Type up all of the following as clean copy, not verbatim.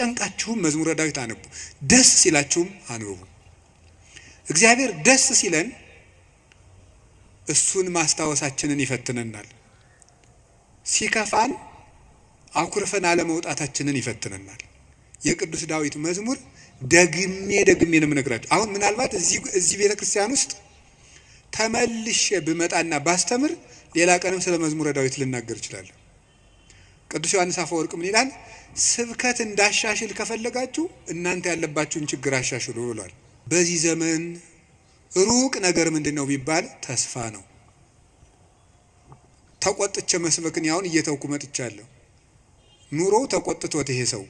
ሲጨንቃችሁም መዝሙረ ዳዊት አንቡ፣ ደስ ሲላችሁም አንብቡ። እግዚአብሔር ደስ ሲለን እሱን ማስታወሳችንን ይፈትነናል። ሲከፋን አኩርፈን አለመውጣታችንን ይፈትነናል። የቅዱስ ዳዊት መዝሙር ደግሜ ነው የምነግራችሁ። አሁን ምናልባት እዚህ ቤተክርስቲያን ውስጥ ተመልሼ ብመጣና ባስተምር ሌላ ቀንም ስለ መዝሙረ ዳዊት ልናገር እችላለሁ። ቅዱስ ዮሐንስ አፈወርቅ ምን ይላል? ስብከት እንዳሻሽል ከፈለጋችሁ እናንተ ያለባችሁን ችግር አሻሽሉ ብሏል። በዚህ ዘመን ሩቅ ነገር ምንድነው ቢባል ተስፋ ነው። ተቆጥቼ መስበክን ያውን እየተውኩ መጥቻለሁ። ኑሮ ተቆጥቶት ይሄ ሰው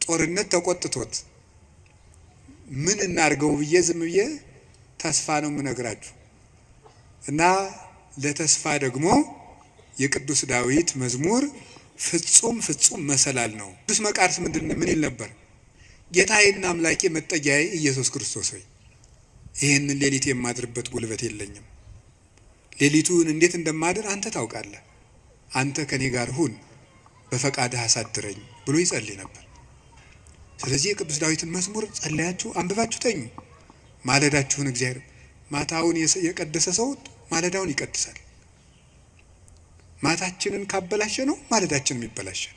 ጦርነት ተቆጥቶት ምን እናርገው ብዬ ዝም ብዬ ተስፋ ነው የምነግራችሁ። እና ለተስፋ ደግሞ የቅዱስ ዳዊት መዝሙር ፍጹም መሰላል ነው። ቅዱስ መቃርስ ምን ይል ነበር? ጌታዬና አምላኬ መጠጊያዬ ኢየሱስ ክርስቶስ ሆይ ይሄንን ሌሊት የማድርበት ጉልበት የለኝም። ሌሊቱን እንዴት እንደማድር አንተ ታውቃለህ። አንተ ከኔ ጋር ሁን፣ በፈቃድህ አሳድረኝ ብሎ ይጸልይ ነበር። ስለዚህ የቅዱስ ዳዊትን መዝሙር ጸልያችሁ አንብባችሁ ተኙ። ማለዳችሁን እግዚአብሔር ማታውን የቀደሰ ሰው ማለዳውን ይቀድሳል። ማታችንን ካበላሸ ነው ማለዳችንም ይበላሻል።